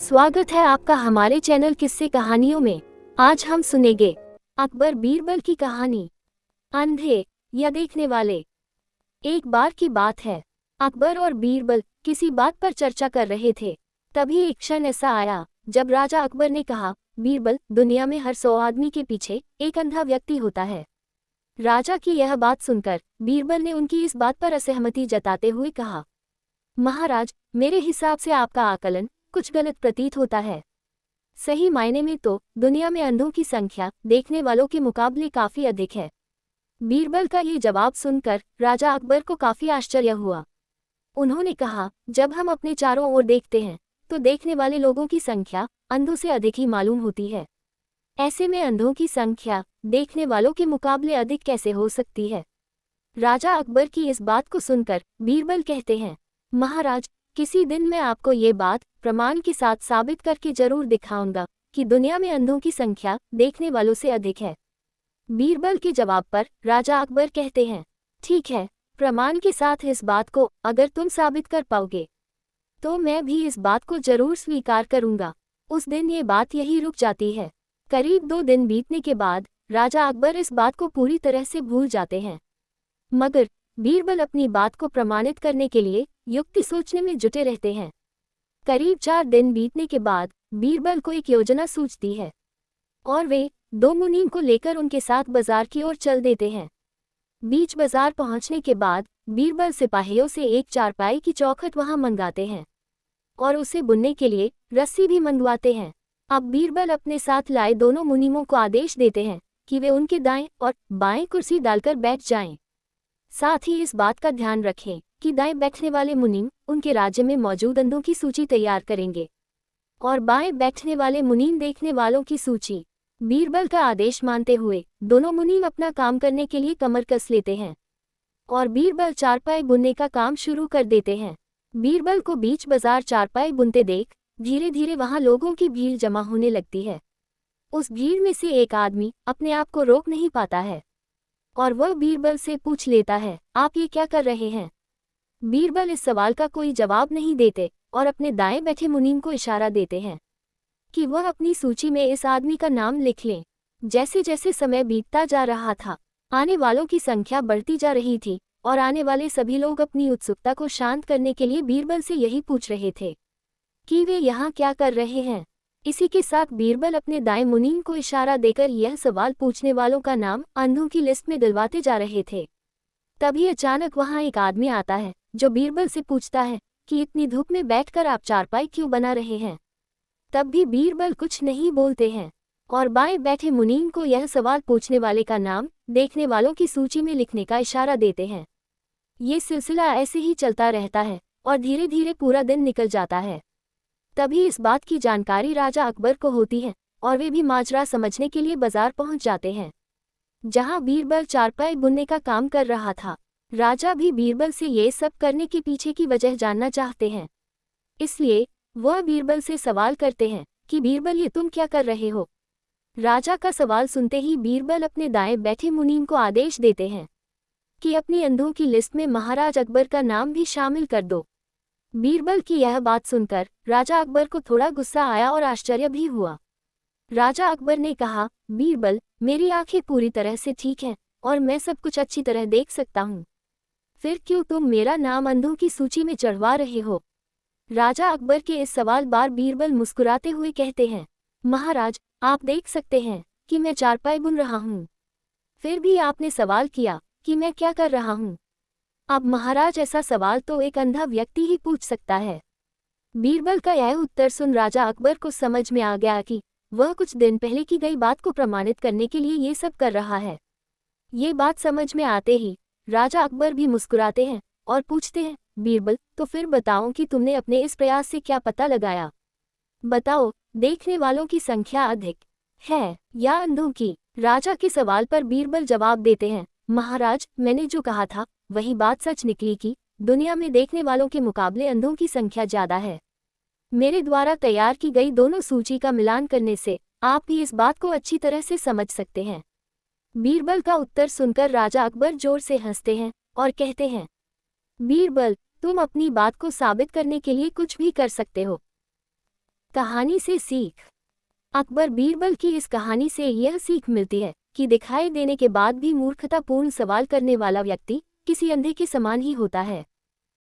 स्वागत है आपका हमारे चैनल किस्से कहानियों में। आज हम सुनेंगे अकबर बीरबल की कहानी, अंधे या देखने वाले। एक बार की बात है, अकबर और बीरबल किसी बात पर चर्चा कर रहे थे। तभी एक क्षण ऐसा आया जब राजा अकबर ने कहा, बीरबल, दुनिया में हर 100 आदमी के पीछे एक अंधा व्यक्ति होता है। राजा की यह बात सुनकर बीरबल ने उनकी इस बात पर असहमति जताते हुए कहा, महाराज, मेरे हिसाब से आपका आकलन कुछ गलत प्रतीत होता है। सही मायने में तो दुनिया में अंधों की संख्या देखने वालों के मुकाबले काफी अधिक है। बीरबल का ये जवाब सुनकर राजा अकबर को काफी आश्चर्य हुआ। उन्होंने कहा, जब हम अपने चारों ओर देखते हैं तो देखने वाले लोगों की संख्या अंधों से अधिक ही मालूम होती है। ऐसे में अंधों की संख्या देखने वालों के मुकाबले अधिक कैसे हो सकती है? राजा अकबर की इस बात को सुनकर बीरबल कहते हैं, महाराज, किसी दिन मैं आपको ये बात प्रमाण के साथ साबित करके जरूर दिखाऊंगा कि दुनिया में अंधों की संख्या देखने वालों से अधिक है। बीरबल के जवाब पर राजा अकबर कहते हैं, ठीक है, प्रमाण के साथ इस बात को अगर तुम साबित कर पाओगे तो मैं भी इस बात को जरूर स्वीकार करूंगा। उस दिन ये बात यही रुक जाती है। करीब 2 दिन बीतने के बाद राजा अकबर इस बात को पूरी तरह से भूल जाते हैं, मगर बीरबल अपनी बात को प्रमाणित करने के लिए युक्ति सोचने में जुटे रहते हैं। करीब 4 दिन बीतने के बाद बीरबल को एक योजना सूझती है और वे 2 मुनीम को लेकर उनके साथ बाजार की ओर चल देते हैं। बीच बाजार पहुंचने के बाद बीरबल सिपाहियों से एक चारपाई की चौखट वहां मंगाते हैं और उसे बुनने के लिए रस्सी भी मंगवाते हैं। अब बीरबल अपने साथ लाए दोनों मुनीमों को आदेश देते हैं कि वे उनके दाएं और बाएं कुर्सी डालकर बैठ जाएं। साथ ही इस बात का ध्यान रखें कि दाएं बैठने वाले मुनीम उनके राज्य में मौजूद अंधों की सूची तैयार करेंगे और बाएं बैठने वाले मुनीम देखने वालों की सूची। बीरबल का आदेश मानते हुए दोनों मुनीम अपना काम करने के लिए कमर कस लेते हैं और बीरबल चारपाई बुनने का काम शुरू कर देते हैं। बीरबल को बीच बाजार चारपाई बुनते देख धीरे धीरे वहां लोगों की भीड़ जमा होने लगती है। उस भीड़ में से एक आदमी अपने आप को रोक नहीं पाता है और वह बीरबल से पूछ लेता है, आप ये क्या कर रहे हैं? बीरबल इस सवाल का कोई जवाब नहीं देते और अपने दाएं बैठे मुनीम को इशारा देते हैं कि वह अपनी सूची में इस आदमी का नाम लिख लें। जैसे जैसे समय बीतता जा रहा था, आने वालों की संख्या बढ़ती जा रही थी और आने वाले सभी लोग अपनी उत्सुकता को शांत करने के लिए बीरबल से यही पूछ रहे थे कि वे यहाँ क्या कर रहे हैं। इसी के साथ बीरबल अपने दाएं मुनीम को इशारा देकर यह सवाल पूछने वालों का नाम अंधों की लिस्ट में डलवाते जा रहे थे। तभी अचानक वहां एक आदमी आता है जो बीरबल से पूछता है कि इतनी धूप में बैठकर आप चारपाई क्यों बना रहे हैं? तब भी बीरबल कुछ नहीं बोलते हैं और बाएं बैठे मुनीम को यह सवाल पूछने वाले का नाम देखने वालों की सूची में लिखने का इशारा देते हैं। ये सिलसिला ऐसे ही चलता रहता है और धीरे धीरे पूरा दिन निकल जाता है। तभी इस बात की जानकारी राजा अकबर को होती है और वे भी माजरा समझने के लिए बाजार पहुंच जाते हैं जहां बीरबल चारपाई बुनने का काम कर रहा था। राजा भी बीरबल से ये सब करने के पीछे की वजह जानना चाहते हैं, इसलिए वह बीरबल से सवाल करते हैं कि बीरबल, ये तुम क्या कर रहे हो? राजा का सवाल सुनते ही बीरबल अपने दाएं बैठे मुनीम को आदेश देते हैं कि अपनी अंधों की लिस्ट में महाराज अकबर का नाम भी शामिल कर दो। बीरबल की यह बात सुनकर राजा अकबर को थोड़ा गुस्सा आया और आश्चर्य भी हुआ। राजा अकबर ने कहा, बीरबल, मेरी आंखें पूरी तरह से ठीक हैं और मैं सब कुछ अच्छी तरह देख सकता हूँ, फिर क्यों तुम मेरा नाम अंधों की सूची में चढ़वा रहे हो? राजा अकबर के इस सवाल बार बीरबल मुस्कुराते हुए कहते हैं, महाराज, आप देख सकते हैं कि मैं चारपाई बुन रहा हूँ, फिर भी आपने सवाल किया कि मैं क्या कर रहा हूँ। अब महाराज, ऐसा सवाल तो एक अंधा व्यक्ति ही पूछ सकता है। बीरबल का यह उत्तर सुन राजा अकबर को समझ में आ गया कि वह कुछ दिन पहले की गई बात को प्रमाणित करने के लिए ये सब कर रहा है। ये बात समझ में आते ही राजा अकबर भी मुस्कुराते हैं और पूछते हैं, बीरबल, तो फिर बताओ कि तुमने अपने इस प्रयास से क्या पता लगाया? बताओ, देखने वालों की संख्या अधिक है या अंधों की? राजा के सवाल पर बीरबल जवाब देते हैं, महाराज, मैंने जो कहा था वही बात सच निकली कि दुनिया में देखने वालों के मुकाबले अंधों की संख्या ज्यादा है। मेरे द्वारा तैयार की गई दोनों सूची का मिलान करने से आप भी इस बात को अच्छी तरह से समझ सकते हैं। बीरबल का उत्तर सुनकर राजा अकबर जोर से हंसते हैं और कहते हैं, बीरबल, तुम अपनी बात को साबित करने के लिए कुछ भी कर सकते हो। कहानी से सीख। अकबर बीरबल की इस कहानी से यह सीख मिलती है कि दिखाई देने के बाद भी मूर्खतापूर्ण सवाल करने वाला व्यक्ति किसी अंधे के समान ही होता है।